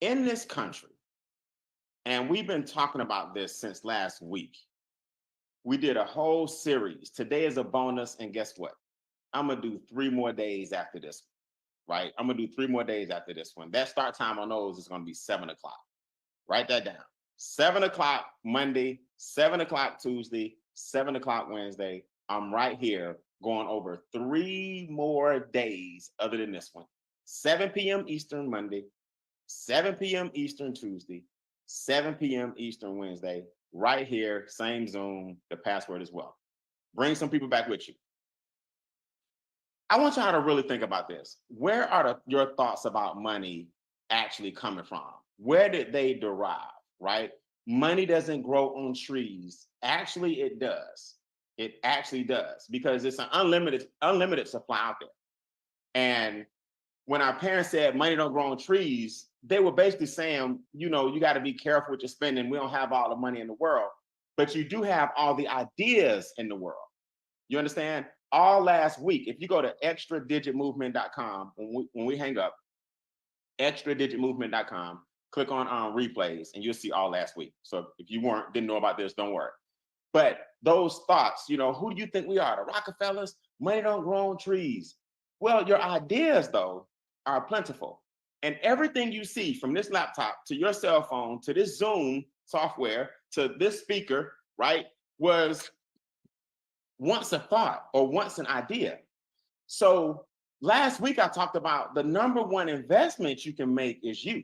in this country, and we've been talking about this since last week. We did a whole series. Today is a bonus, and guess what? I'm gonna do 3 more days after this one, right? I'm gonna do 3 more days after this one. That start time on those is gonna be 7 o'clock. Write that down. 7 o'clock Monday, 7 o'clock Tuesday, 7 o'clock Wednesday. I'm right here going over 3 more days other than this one. 7 p.m. Eastern Monday, 7 p.m. Eastern Tuesday, 7 p.m. Eastern Wednesday, right here, same Zoom, the password as well. Bring some people back with you. I want y'all to really think about this. Where are your thoughts about money actually coming from? Where did they derive, right? Money doesn't grow on trees. Actually, it does. It actually does, because it's an unlimited supply out there. And when our parents said money don't grow on trees, they were basically saying, you got to be careful with your spending. We don't have all the money in the world, but you do have all the ideas in the world. You understand? All last week, if you go to extradigitmovement.com, when we hang up, extradigitmovement.com, click on replays, and you'll see all last week. So if you didn't know about this, don't worry. But those thoughts, who do you think we are? The Rockefellers? Money don't grow on trees. Well, your ideas, though, are plentiful. And everything you see, from this laptop to your cell phone to this Zoom software to this speaker, right, was once a thought or once an idea. So last week I talked about the number one investment you can make is you.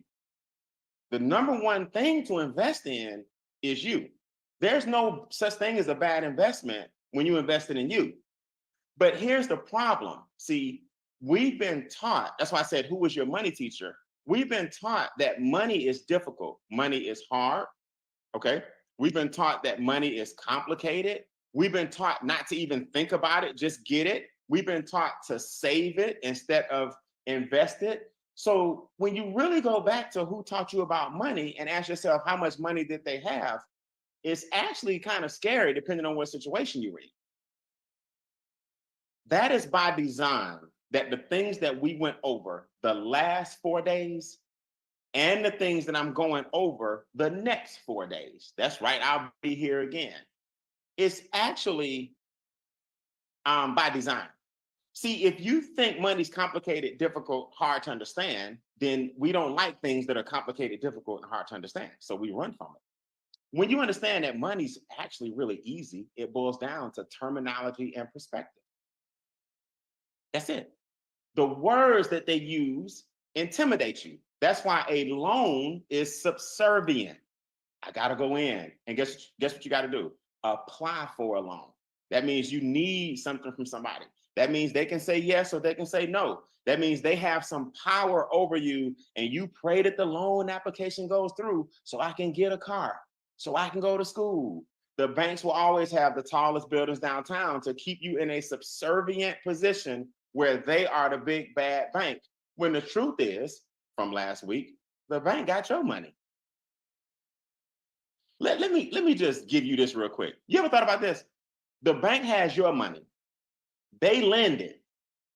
The number one thing to invest in is you. There's no such thing as a bad investment when you invested in you. But here's the problem. See, we've been taught, that's why I said, who was your money teacher? We've been taught that money is difficult. Money is hard, okay? We've been taught that money is complicated. We've been taught not to even think about it, just get it. We've been taught to save it instead of invest it. So when you really go back to who taught you about money and ask yourself how much money did they have, it's actually kind of scary depending on what situation you're in. That is by design, that the things that we went over the last 4 days and the things that I'm going over the next 4 days, that's right, I'll be here again. It's actually by design. See, if you think money's complicated, difficult, hard to understand, then we don't like things that are complicated, difficult, and hard to understand. So we run from it. When you understand that money's actually really easy, it boils down to terminology and perspective. That's it. The words that they use intimidate you. That's why a loan is subservient. I got to go in and guess what you got to do? Apply for a loan. That means you need something from somebody. That means they can say yes or they can say no. That means they have some power over you, and you pray that the loan application goes through so I can get a car, so I can go to school. The banks will always have the tallest buildings downtown to keep you in a subservient position where they are the big bad bank. When the truth is, from last week, the bank got your money. Let me just give you this real quick. You ever thought about this? The bank has your money. They lend it.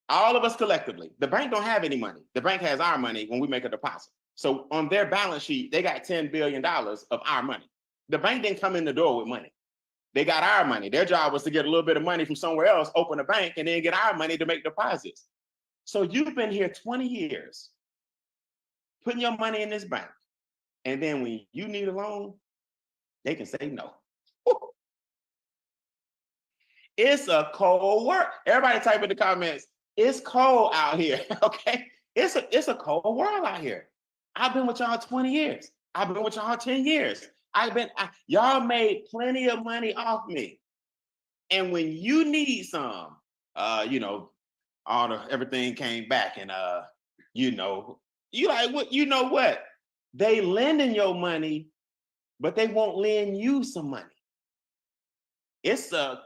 All of us collectively. The bank don't have any money. The bank has our money when we make a deposit. So on their balance sheet, they got $10 billion of our money. The bank didn't come in the door with money. They got our money. Their job was to get a little bit of money from somewhere else, open a bank, and then get our money to make deposits. So you've been here 20 years, putting your money in this bank. And then when you need a loan, they can say no. It's a cold world. Everybody type in the comments, it's cold out here, okay? It's a cold world out here. I've been with y'all 20 years. I've been with y'all 10 years. Y'all made plenty of money off me. And when you need some, everything came back and, you like, what? You know what? They lending your money, but they won't lend you some money. It's a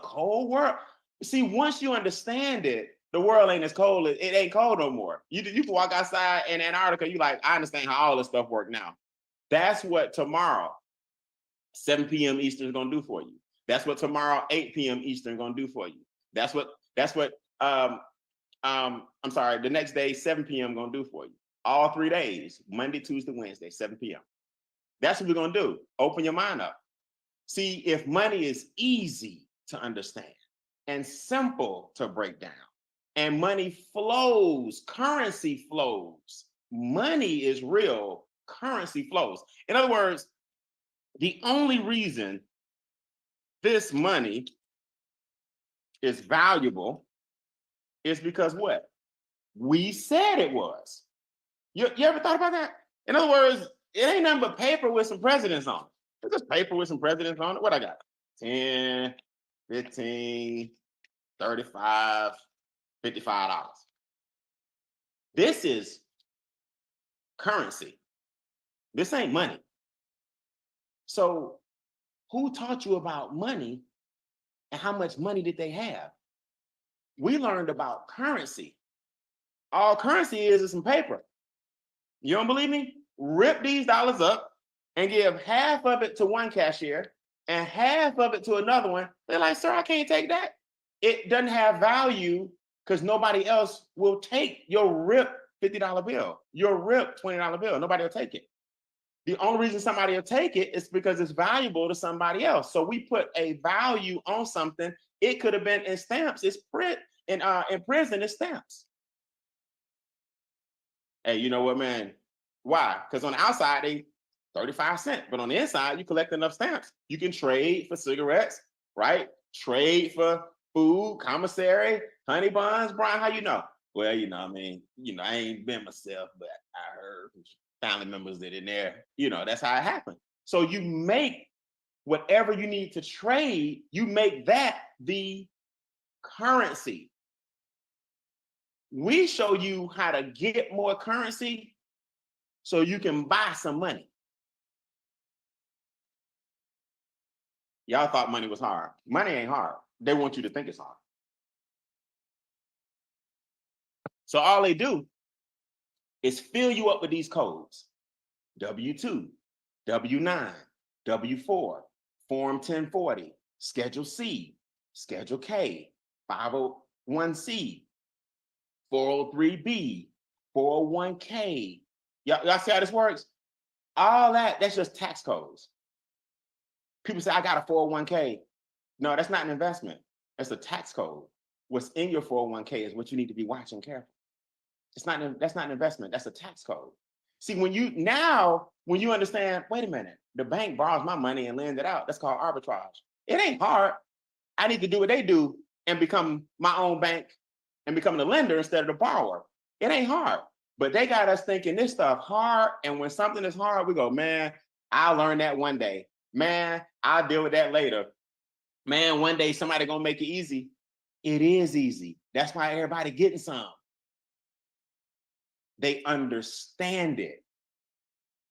cold world. See, once you understand it, the world ain't as cold. It ain't cold no more. You can walk outside in Antarctica. You like, I understand how all this stuff works now. That's what tomorrow, 7 p.m. Eastern is gonna do for you. That's what tomorrow, 8 p.m. Eastern is gonna do for you. The next day, 7 p.m. gonna do for you. all 3 days, Monday, Tuesday, Wednesday, 7 p.m. That's what we're going to do. Open your mind up. See, if money is easy to understand and simple to break down, and money flows, currency flows. Money is real, currency flows. In other words, the only reason this money is valuable is because what? We said it was. You ever thought about that? In other words, it ain't nothing but paper with some presidents on it. It's just paper with some presidents on it. What I got? 10, 15, 35, $55. This is currency. This ain't money. So who taught you about money and how much money did they have? We learned about currency. All currency is some paper. You don't believe me? Rip these dollars up and give half of it to one cashier and half of it to another one. They're like, sir, I can't take that. It doesn't have value because nobody else will take your rip $50 bill, your rip $20 bill. Nobody will take it. The only reason somebody will take it is because it's valuable to somebody else. So we put a value on something. It could have been in stamps. It's print in prison. It's stamps. Hey, you know what, man? Why? Because on the outside they 35 cents, but on the inside you collect enough stamps. You can trade for cigarettes, right? Trade for food, commissary, honey buns. Brian, how you know? Well, I ain't been myself, but I heard family members that in there. That's how it happened. So you make whatever you need to trade, you make that the currency. We show you how to get more currency so you can buy some money. Y'all thought money was hard. Money ain't hard. They want you to think it's hard. So all they do is fill you up with these codes. W-2, W-9, W-4, Form 1040, Schedule C, Schedule K, 501c, 403b, 401k. Y'all see how this works? All that's just tax codes. People say, I got a 401k. No, that's not an investment. That's a tax code. What's in your 401k is what you need to be watching carefully. That's not an investment. That's a tax code. See, when you understand, wait a minute, the bank borrows my money and lends it out. That's called arbitrage. It ain't hard. I need to do what they do and become my own bank and become the lender instead of the borrower. It ain't hard. But they got us thinking this stuff hard. And when something is hard, we go, man, I'll learn that one day. Man, I'll deal with that later. Man, one day somebody gonna make it easy. It is easy. That's why everybody getting some. They understand it.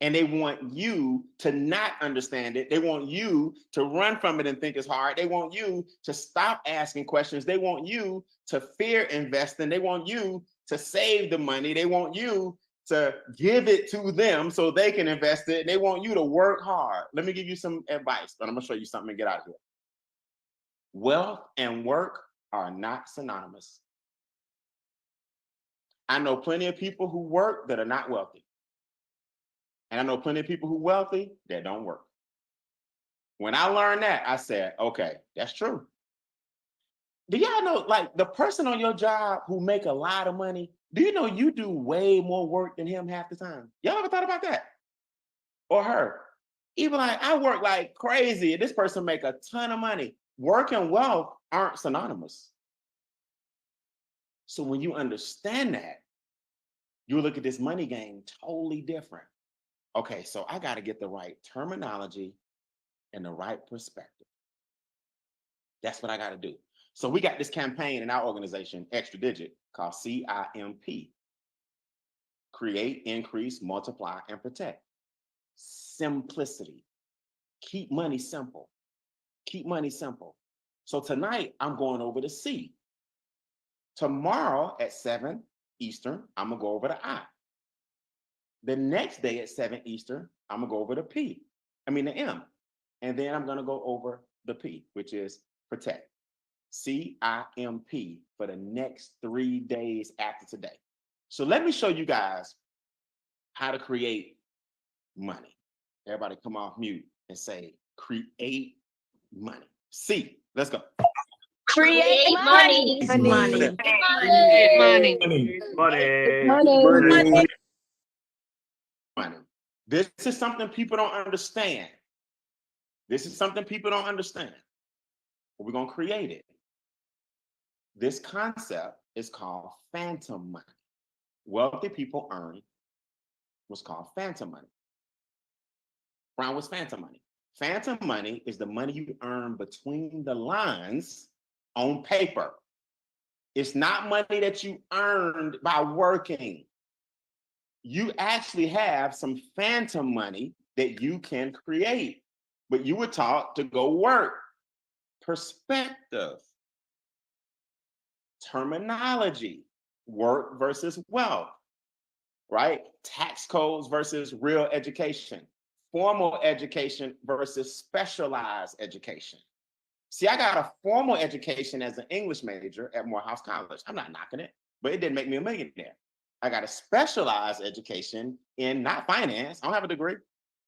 And they want you to not understand it. They want you to run from it and think it's hard. They want you to stop asking questions. They want you to fear investing. They want you to save the money. They want you to give it to them so they can invest it. They want you to work hard. Let me give you some advice, but I'm gonna show you something and get out of here. Wealth and work are not synonymous. I know plenty of people who work that are not wealthy. And I know plenty of people who are wealthy that don't work. When I learned that, I said, okay, that's true. Do y'all know, like the person on your job who make a lot of money, do you know you do way more work than him half the time? Y'all ever thought about that? Or her? Even like I work like crazy and this person make a ton of money. Work and wealth aren't synonymous. So when you understand that, you look at this money game totally different. Okay, so I got to get the right terminology and the right perspective. That's what I got to do. So we got this campaign in our organization, Extra Digit, called C.I.M.P. Create, increase, multiply, and protect. Simplicity. Keep money simple. Keep money simple. So tonight, I'm going over the C. Tomorrow at 7 Eastern, I'm going to go over the I. The next day at 7 Eastern, I'm going to go over the M. And then I'm going to go over the P, which is protect. C.I.M.P. for the next 3 days after today. So let me show you guys how to create money. Everybody come off mute and say, create money. C, let's go. Create money. Money. Money. This is something people don't understand. This is something people don't understand. But we're going to create it. This concept is called phantom money. Wealthy people earn what's called phantom money. Brown, what's phantom money? Phantom money is the money you earn between the lines on paper. It's not money that you earned by working. You actually have some phantom money that you can create, but you were taught to go work. Perspective, terminology, work versus wealth, right? Tax codes versus real education, formal education versus specialized education. See, I got a formal education as an English major at Morehouse College. I'm not knocking it, but it didn't make me a millionaire. I got a specialized education in not finance. I don't have a degree.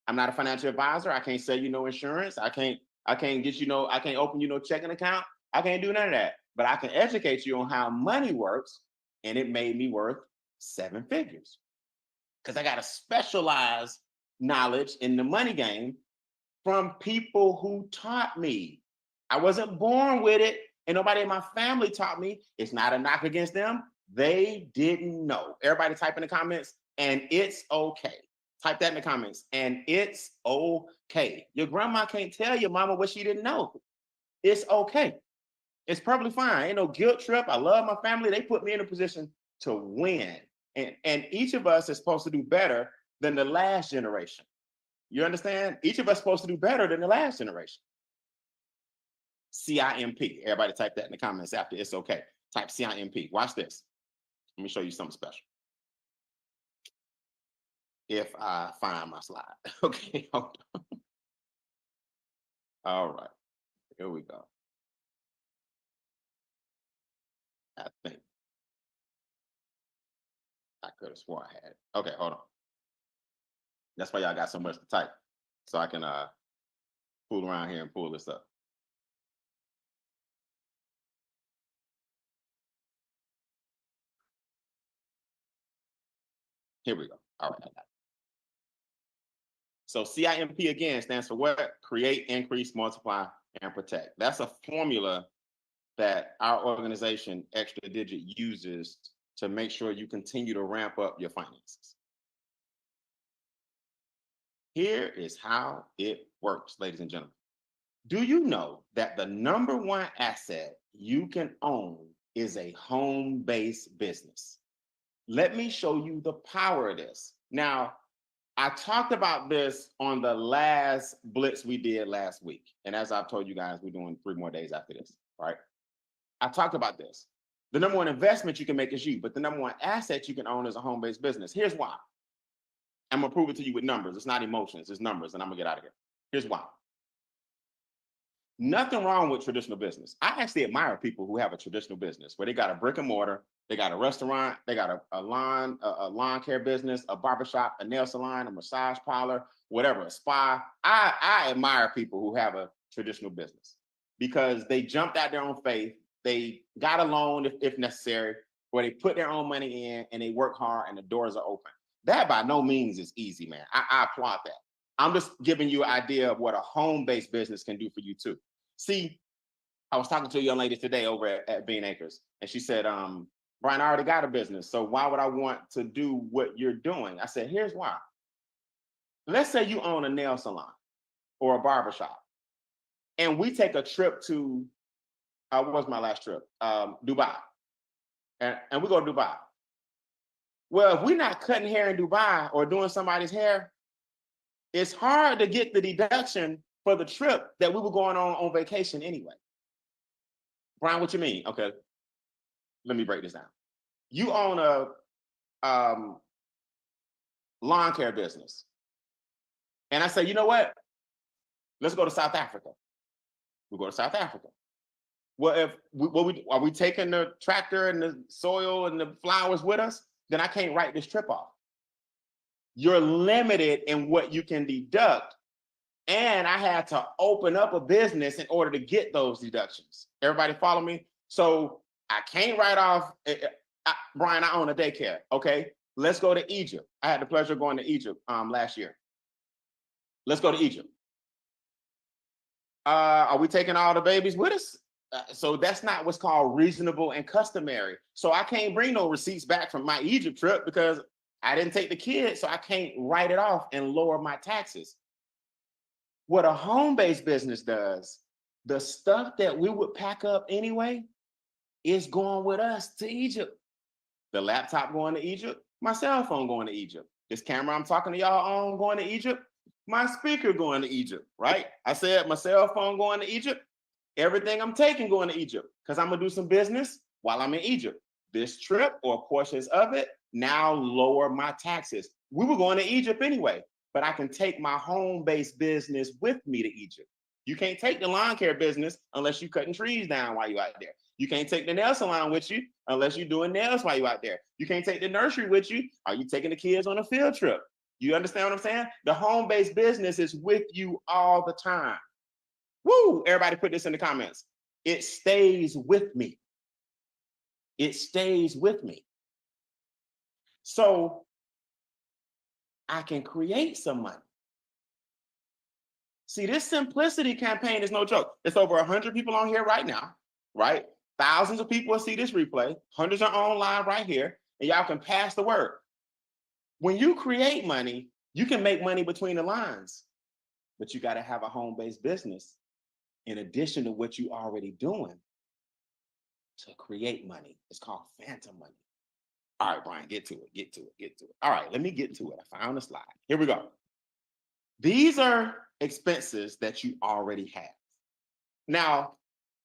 I'm not a financial advisor. I can't sell you no insurance. I can't get you no, I can't open you no checking account. I can't do none of that. But I can educate you on how money works. And it made me worth 7 figures. Because I got a specialized knowledge in the money game from people who taught me. I wasn't born with it, and nobody in my family taught me. It's not a knock against them. They didn't know. Everybody type in the comments, and it's okay. Type that in the comments, and it's okay. Your grandma can't tell your mama what she didn't know. It's okay. It's perfectly fine. Ain't no guilt trip. I love my family. They put me in a position to win. And each of us is supposed to do better than the last generation. You understand? Each of us is supposed to do better than the last generation. C.I.M.P. Everybody type that in the comments after it's okay. Type C.I.M.P. Watch this. Let me show you something special. If I find my slide. Okay, hold on. All right, here we go. I think I could have sworn I had it. Okay, hold on. That's why y'all got so much to type. So I can fool around here and pull this up. Here we go. All right, I got it. So C.I.M.P. again stands for what? Create, increase, multiply, and protect. That's a formula that our organization, Extra Digit, uses to make sure you continue to ramp up your finances. Here is how it works, ladies and gentlemen. Do you know that the number one asset you can own is a home-based business? Let me show you the power of this. Now, I talked about this on the last Blitz we did last week. And as I've told you guys, we're doing 3 more days after this, right? I talked about this. The number one investment you can make is you, but the number one asset you can own is a home-based business. Here's why. I'm gonna prove it to you with numbers. It's not emotions, it's numbers, and I'm gonna get out of here. Here's why. Nothing wrong with traditional business. I actually admire people who have a traditional business where they got a brick and mortar, they got a restaurant, they got a lawn care business, a barbershop, a nail salon, a massage parlor, whatever, a spa. I admire people who have a traditional business because they jumped out their own faith. They got a loan if necessary, or they put their own money in and they work hard and the doors are open. That by no means is easy, man. I applaud that. I'm just giving you an idea of what a home-based business can do for you too. See, I was talking to a young lady today over at Bean Acres, and she said, Brian, I already got a business, so why would I want to do what you're doing? I said, here's why. Let's say you own a nail salon or a barbershop, and we take a trip to, what was my last trip? Dubai. And we go to Dubai. Well, if we're not cutting hair in Dubai or doing somebody's hair, it's hard to get the deduction for the trip that we were going on vacation anyway. Brian, what you mean? Okay, let me break this down. You own a lawn care business. And I say, you know what? Let's go to South Africa. We go to South Africa. Well, are we taking the tractor and the soil and the flowers with us? Then I can't write this trip off. you're limited in what you can deduct. And I had to open up a business in order to get those deductions. Everybody follow me? So I can't write off, Brian, I own a daycare. Okay, let's go to Egypt. I had the pleasure of going to Egypt last year. Let's go to Egypt. Are we taking all the babies with us? So that's not what's called reasonable and customary. So I can't bring no receipts back from my Egypt trip because I didn't take the kids, so I can't write it off and lower my taxes. What a home-based business does, the stuff that we would pack up anyway is going with us to Egypt. The laptop going to Egypt, my cell phone going to Egypt. This camera I'm talking to y'all on going to Egypt, my speaker going to Egypt, right? I said my cell phone going to Egypt, everything I'm taking going to Egypt because I'm gonna do some business while I'm in Egypt. This trip or portions of it now lower my taxes. We were going to Egypt anyway, but I can take my home-based business with me to Egypt. You can't take the lawn care business unless you're cutting trees down while you're out there. You can't take the nail salon with you unless you're doing nails while you're out there. You can't take the nursery with you. Are you taking the kids on a field trip? You understand what I'm saying? The home-based business is with you all the time. Woo! Everybody put this in the comments. It stays with me. It stays with me. So I can create some money. See, this simplicity campaign is no joke. It's over 100 people on here right now, right? Thousands of people will see this replay. Hundreds are online right here, and y'all can pass the word. When you create money, you can make money between the lines, but you got to have a home-based business in addition to what you already doing to create money. It's called phantom money. All right, Brian, get to it. All right, let me get to it. I found the slide. Here we go. These are expenses that you already have. Now,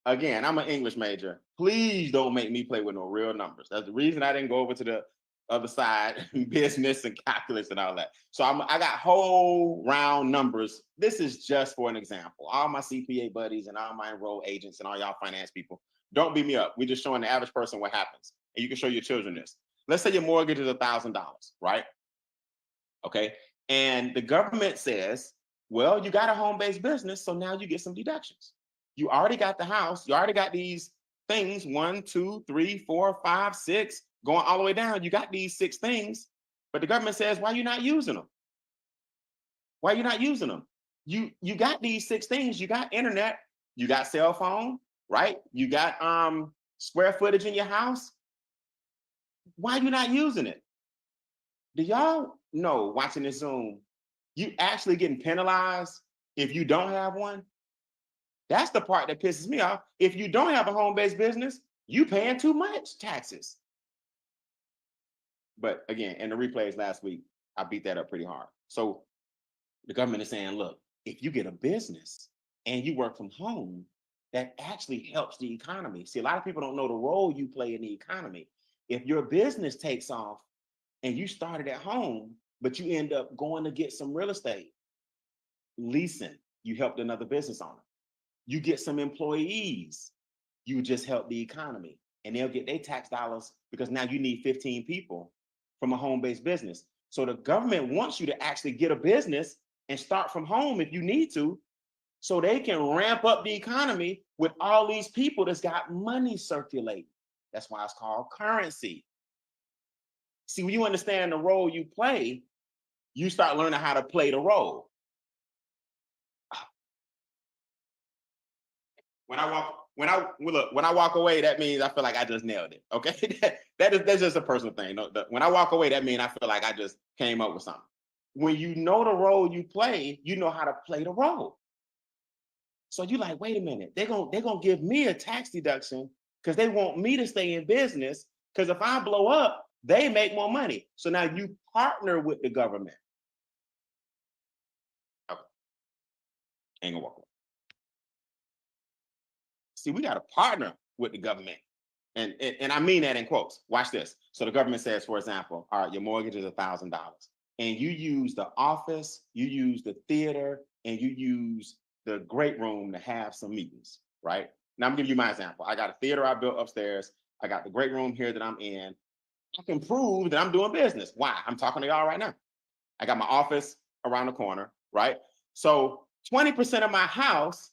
again, I'm an English major. Please don't make me play with no real numbers. That's the reason I didn't go over to the other side, business and calculus and all that. So I got whole round numbers. This is just for an example. All my CPA buddies and all my enrolled agents and all y'all finance people, don't beat me up. We're just showing the average person what happens. And you can show your children this. Let's say your mortgage is $1,000, right? Okay. And the government says, well, you got a home-based business, so now you get some deductions. You already got the house. You already got these things, 1, 2, 3, 4, 5, 6, going all the way down. You got these 6 things, but the government says, why are you not using them? Why are you not using them? You got these 6 things. You got internet. You got cell phone, right? You got square footage in your house. Why are you not using it? Do y'all know, watching this Zoom, you actually getting penalized if you don't have one? That's the part that pisses me off. If you don't have a home-based business, you paying too much taxes. But again, in the replays last week, I beat that up pretty hard. So the government is saying, look, if you get a business and you work from home, that actually helps the economy. See, a lot of people don't know the role you play in the economy. If your business takes off and you started at home, but you end up going to get some real estate, leasing, you helped another business owner. You get some employees, you just help the economy, and they'll get their tax dollars because now you need 15 people from a home-based business. So the government wants you to actually get a business and start from home if you need to, so they can ramp up the economy with all these people that's got money circulating. That's why it's called currency. See, when you understand the role you play, you start learning how to play the role. When I walk away, that means I feel like I just nailed it. Okay, that's just a personal thing. No, when I walk away, that means I feel like I just came up with something. When you know the role you play, you know how to play the role. So you like, wait a minute, they're gonna give me a tax deduction because they want me to stay in business. Because if I blow up, they make more money. So now you partner with the government. Okay, ain't gonna walk away. See, we got to partner with the government. And I mean that in quotes. Watch this. So the government says, for example, all right, your mortgage is $1,000. And you use the office, you use the theater, and you use the great room to have some meetings, right? Now I'm gonna give you my example. I got a theater I built upstairs. I got the great room here that I'm in. I can prove that I'm doing business. Why? I'm talking to y'all right now. I got my office around the corner, right? So 20% of my house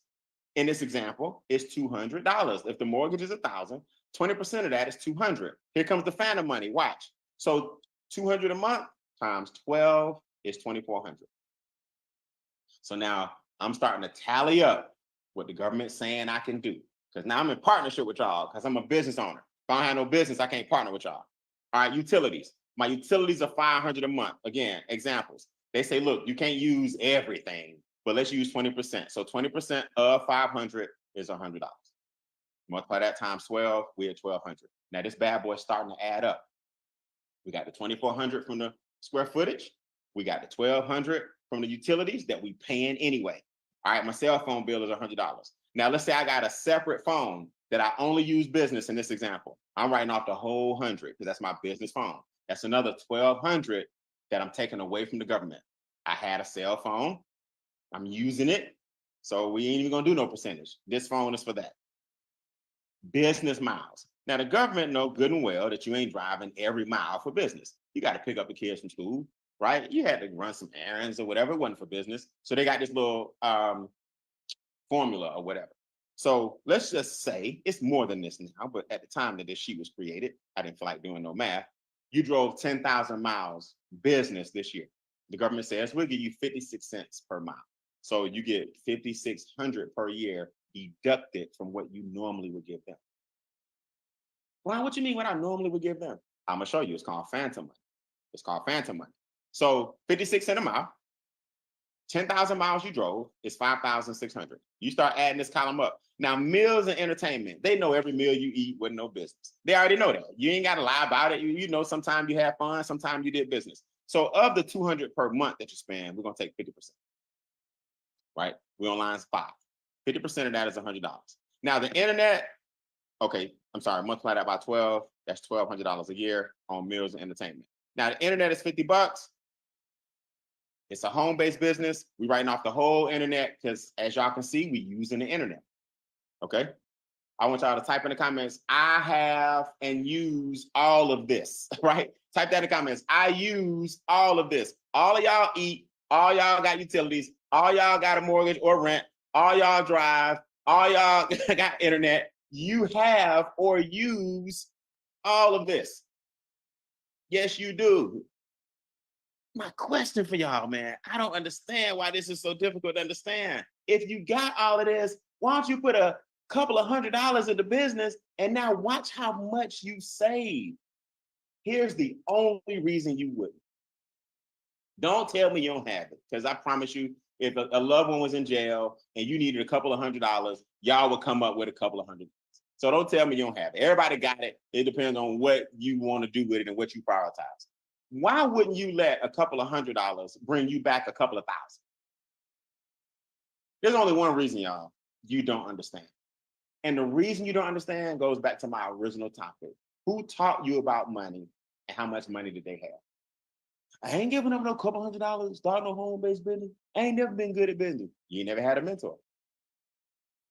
in this example is $200. If the mortgage is $1,000, 20% of that is $200. Here comes the phantom money. Watch. So $200 a month times 12 is $2,400. So now I'm starting to tally up what the government's saying I can do. Because now I'm in partnership with y'all because I'm a business owner. If I don't have no business, I can't partner with y'all. All right, utilities. My utilities are $500 a month. Again, examples. They say, look, you can't use everything, but let's use 20%. So 20% of 500 is $100. Multiply that times 12, we're at 1,200. Now this bad boy's starting to add up. We got the 2,400 from the square footage. We got the 1,200 from the utilities that we paying anyway. All right, my cell phone bill is $100. Now let's say I got a separate phone that I only use business in this example. I'm writing off the whole 100 because that's my business phone. That's another 1,200 that I'm taking away from the government. I had a cell phone. I'm using it. So we ain't even gonna do no percentage. This phone is for that. Business miles. Now the government know good and well that you ain't driving every mile for business. You got to pick up the kids from school, right? You had to run some errands or whatever. It wasn't for business. So they got this little formula or whatever. So let's just say it's more than this now, but at the time that this sheet was created, I didn't feel like doing no math. You drove 10,000 miles business this year. The government says we'll give you 56 cents per mile. So you get 5,600 per year deducted from what you normally would give them. Well, what you mean what I normally would give them? I'm gonna show you. It's called phantom money. It's called phantom money. So 56 cents a mile, 10,000 miles you drove is 5,600. You start adding this column up. Now, meals and entertainment, they know every meal you eat with no business. They already know that. You ain't got to lie about it. You know, sometimes you have fun, sometimes you did business. So of the 200 per month that you spend, we're going to take 50%, right? We're on lines 5. 50% of that is $100. Now, the internet, okay, I'm sorry, multiply that by 12. That's $1,200 a year on meals and entertainment. Now, the internet is $50. It's a home-based business. We're writing off the whole internet because, as y'all can see, we're using the internet. Okay? I want y'all to type in the comments, I have and use all of this, right? Type that in the comments. I use all of this. All of y'all eat. All y'all got utilities. All y'all got a mortgage or rent. All y'all drive. All y'all got internet. You have or use all of this. Yes, you do. My question for y'all, man, I don't understand why this is so difficult to understand. If you got all of this, why don't you put a couple of $100 into business and now watch how much you save? Here's the only reason you wouldn't. Don't tell me you don't have it, because I promise you, if a loved one was in jail and you needed a couple of $100, y'all would come up with a couple of $100. So don't tell me you don't have it. Everybody got it. It depends on what you want to do with it and what you prioritize. Why wouldn't you let a couple of $100 bring you back a couple of thousand? There's only one reason, y'all. You don't understand. And the reason you don't understand goes back to my original topic. Who taught you about money and how much money did they have? I ain't giving up no couple $100, starting no home-based business. I ain't never been good at business. You ain't never had a mentor.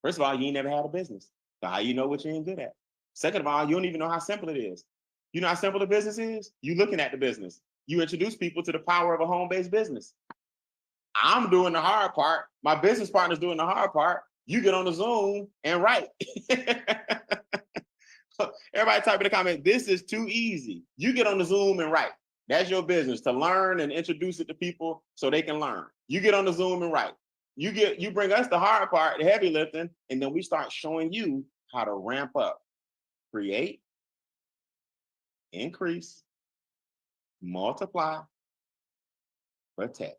First of all, you ain't never had a business. So how you know what you ain't good at? Second of all, you don't even know how simple it is. You know how simple the business is? You looking at the business. You introduce people to the power of a home-based business. I'm doing the hard part. My business partner's doing the hard part. You get on the Zoom and write. Everybody type in the comment, this is too easy. You get on the Zoom and write. That's your business, to learn and introduce it to people so they can learn. You get on the Zoom and write. You bring us the hard part, the heavy lifting, and then we start showing you how to ramp up, create, increase, multiply, protect.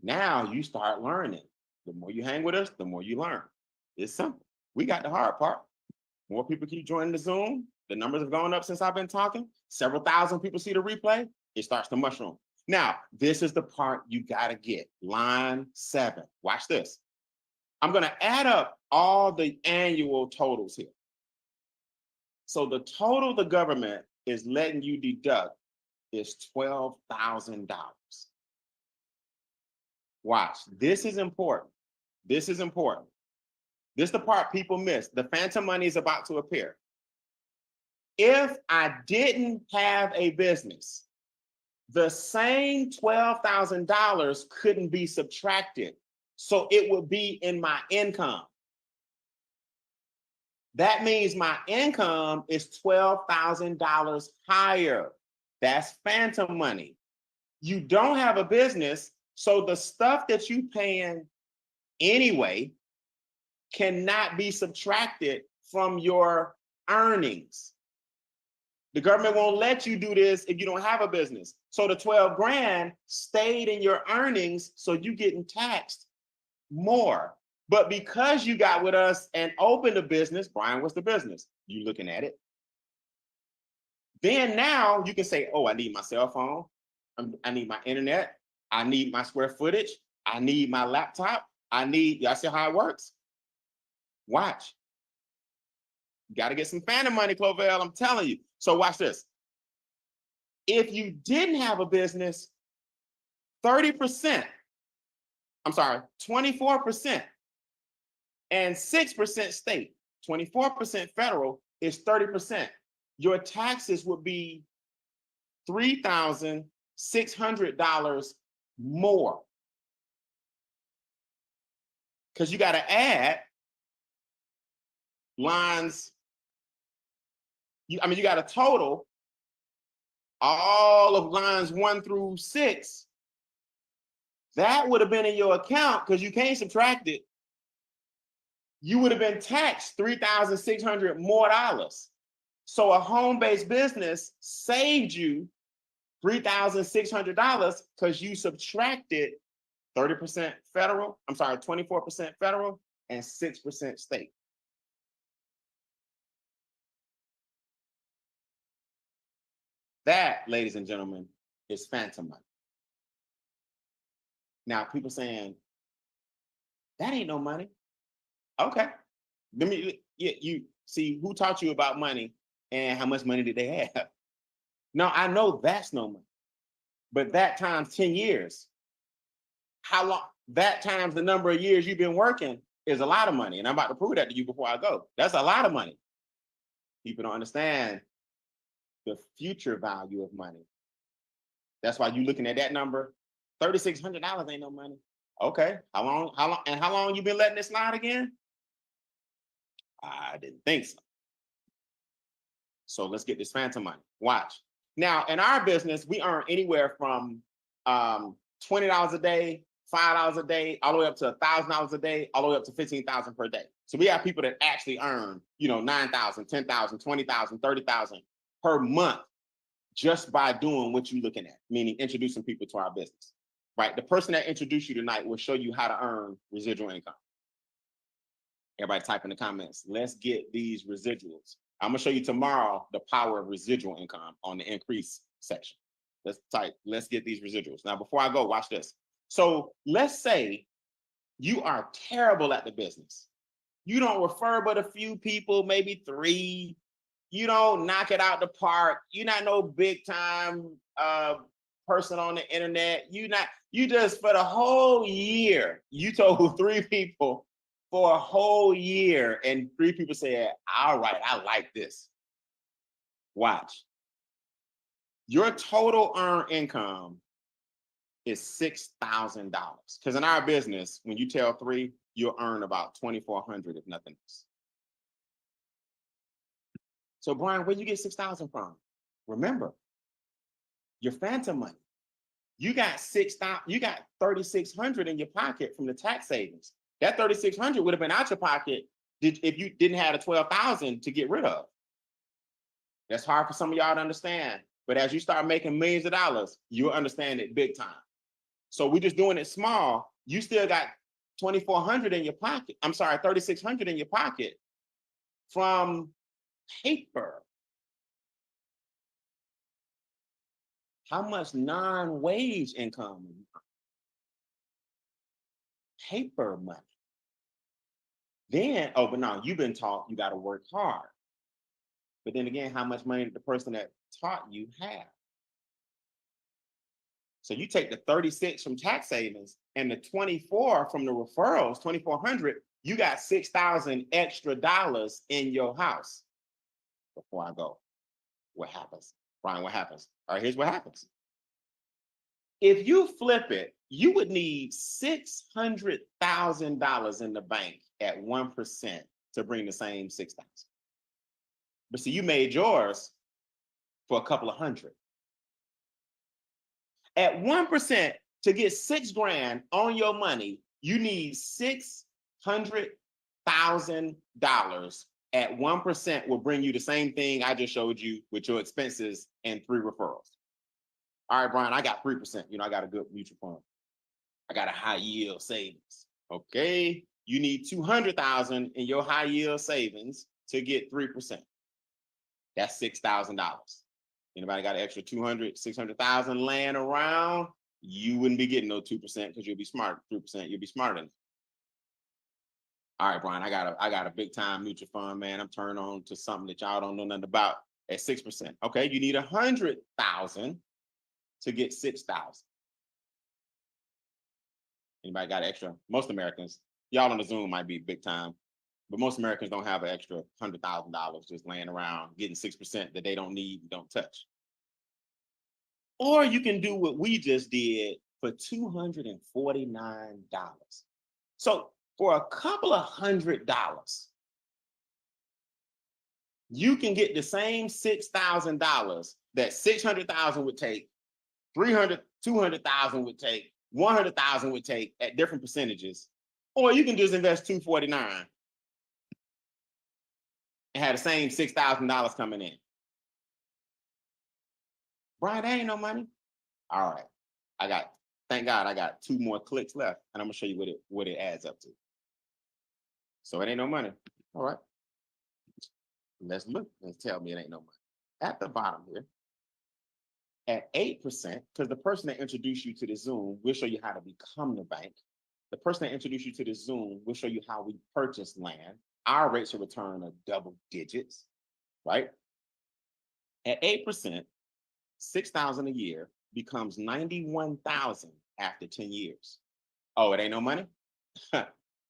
Now you start learning. The more you hang with us, the more you learn. It's simple. We got the hard part. More people keep joining the Zoom. The numbers have gone up since I've been talking. Several thousand people see the replay. It starts to mushroom. Now, this is the part you got to get. Line 7. Watch this. I'm going to add up all the annual totals here. So the total the government is letting you deduct is $12,000. Watch. This is important. This is important. This is the part people miss. The phantom money is about to appear. If I didn't have a business, the same $12,000 couldn't be subtracted. So it would be in my income. That means my income is $12,000 higher. That's phantom money. You don't have a business, so the stuff that you paying anyway cannot be subtracted from your earnings. The government won't let you do this if you don't have a business. So the 12 grand stayed in your earnings, so you getting taxed more. But because you got with us and opened a business, Brian, what's the business? You looking at it. Then now you can say, oh, I need my cell phone. I need my internet. I need my square footage. I need my laptop. Y'all see how it works? Watch. You got to get some phantom money, Clovell, I'm telling you. So watch this. If you didn't have a business, 30%, 24% and 6% state, 24% federal is 30%. Your taxes would be $3,600 more. Because you got to add lines. You got to total all of lines 1 through 6. That would have been in your account because you can't subtract it. You would have been taxed $3,600 more dollars. So a home-based business saved you $3,600 because you subtracted 30% federal, 24% federal and 6% state. That, ladies and gentlemen, is phantom money. Now, people saying, that ain't no money. Okay. You see who taught you about money and how much money did they have? Now, I know that's no money, but that times 10 years, how long, that times the number of years you've been working is a lot of money. And I'm about to prove that to you before I go. That's a lot of money. People don't understand the future value of money. That's why you looking at that number, $3,600 ain't no money. Okay, how long you been letting it slide again? I didn't think so. So let's get this phantom money. Watch. Now, in our business, we earn anywhere from $20 a day, $5 a day, all the way up to $1,000 a day, all the way up to $15,000 per day. So we have people that actually earn, $9,000, $10,000, $20,000, $30,000 per month just by doing what you're looking at, meaning introducing people to our business, right? The person that introduced you tonight will show you how to earn residual income. Everybody type in the comments, let's get these residuals. I'm gonna show you tomorrow the power of residual income on the increase section. Let's type, let's get these residuals. Now, before I go, watch this. So let's say you are terrible at the business. You don't refer but a few people, maybe 3. You don't knock it out the park. You're not no big time person on the internet. You just for the whole year, you told 3 people for a whole year and 3 people said, all right, I like this. Watch. Your total earned income is $6,000. Because in our business, when you tell 3, you'll earn about $2,400 if nothing else. So Brian, where you get $6,000 from? Remember, your phantom money. You got $3,600 in your pocket from the tax savings. That $3,600 would have been out your pocket if you didn't have the $12,000 to get rid of. That's hard for some of y'all to understand. But as you start making millions of dollars, you'll understand it big time. So we're just doing it small. You still got $2,400 in your pocket. $3,600 in your pocket from paper. How much non-wage income? Paper money. Then, but no, you've been taught you got to work hard. But then again, how much money did the person that taught you have? So you take the 36 from tax savings and the 24 from the referrals, 2,400, you got $6,000 extra dollars in your house. Before I go, what happens? Brian, what happens? All right, here's what happens. If you flip it, you would need $600,000 in the bank at 1% to bring the same 6,000. But see, you made yours for a couple of hundred. At 1%, to get $6,000 on your money, you need $600,000 at 1% will bring you the same thing I just showed you with your expenses and 3 referrals. All right, Brian, I got 3%. I got a good mutual fund. I got a high yield savings. Okay, you need 200,000 in your high yield savings to get 3%. That's $6,000. Anybody got an extra 600,000 laying around? You wouldn't be getting no 2% because you'll be smart. 3%, you'll be smarter than. All right, Brian, I got a big time mutual fund, man. I'm turning on to something that y'all don't know nothing about at 6%. Okay, you need 100,000 to get 6,000. Anybody got extra? Most Americans, y'all on the Zoom might be big time, but most Americans don't have an extra $100,000 just laying around getting 6% that they don't need and don't touch. Or you can do what we just did for $249. So for a couple of $100, you can get the same $6,000 that 600,000 would take, 200,000 would take, 100,000 would take at different percentages. Or you can just invest $249 and have the same $6,000 coming in. Brian, that ain't no money. All right, thank God I got 2 more clicks left, and I'm gonna show you what it adds up to. So it ain't no money. All right, let's look and tell me it ain't no money. At the bottom here, at 8%, because the person that introduced you to the Zoom will show you how to become the bank. The person that introduced you to the Zoom will show you how we purchase land. Our rates of return are double digits, right? At 8%, 6,000 a year becomes 91,000 after 10 years. Oh, it ain't no money?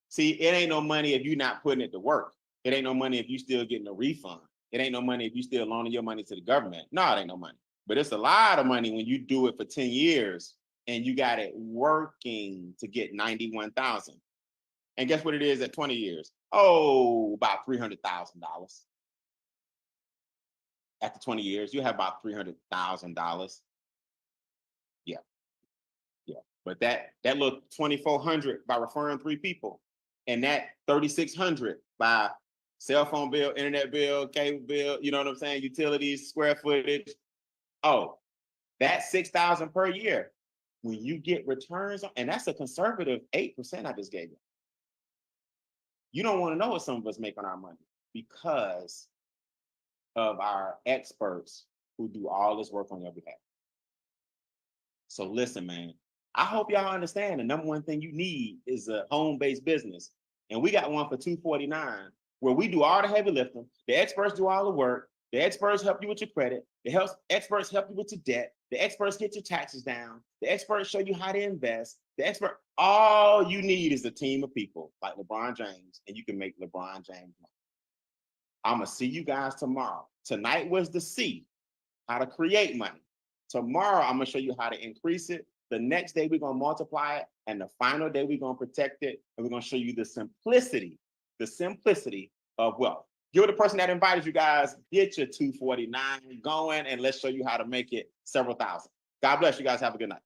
See, it ain't no money if you're not putting it to work. It ain't no money if you still getting a refund. It ain't no money if you still loaning your money to the government. No, it ain't no money. But it's a lot of money when you do it for 10 years and you got it working to get 91,000. And guess what it is at 20 years? Oh, about $300,000. After 20 years, you have about $300,000. Yeah. But that little 2,400 by referring 3 people, and that 3,600 by cell phone bill, internet bill, cable bill, you know what I'm saying? Utilities, square footage. Oh, that's 6,000 per year. When you get returns, and that's a conservative 8% I just gave you. You don't want to know what some of us make on our money because of our experts who do all this work on your behalf. So listen, man, I hope y'all understand the number one thing you need is a home-based business. And we got one for $249 where we do all the heavy lifting. The experts do all the work. The experts help you with your credit. The experts help you with your debt. The experts get your taxes down. The experts show you how to invest. All you need is a team of people like LeBron James, and you can make LeBron James money. I'm going to see you guys tomorrow. Tonight was the C, how to create money. Tomorrow, I'm going to show you how to increase it. The next day, we're going to multiply it. And the final day, we're going to protect it. And we're going to show you the simplicity of wealth. You're the person that invited you guys. Get your 249 going, and let's show you how to make it several thousand. God bless you guys. Have a good night.